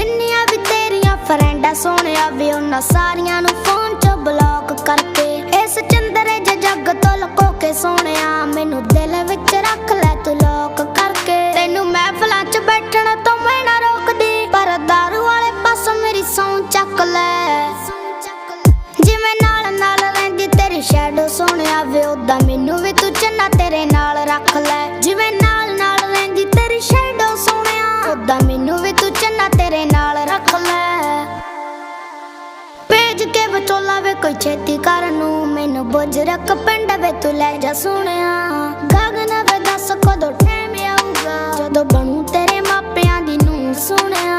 जिन्नियां भी तेरियां फ्रेंडा सोहणिया वे उन्हां सारियां नूं फोन चों ब्लॉक करके इस चंदरे जे जग तो लुको के सोहणिया मैनू दिल विच रख लै तू लॉक करके। तैनू महफिलां च बैठण तो मैं ना रोकदी पर दारू वाले पासों मेरी सौं चक लै। जिवें नाल नाल रहिंदी तेरी शैडो सोहणिया वे उदां मैनू भी तू चन्ना तेरे नाल रख लै। जिवें नाल नाल रहिंदी तेरी शैडो सोहणिया उदां मैनू भी तू चन्ना तेरे नाल रख लै। भेज के विचोला वे कोई छेती कर नूं मैनू बुजरक पिंड वे तू लै जा सोहणिया। गगन वे दस कदों टैम आऊगा जदों बनूं तेरे मापियां दी नूं सोहणिया।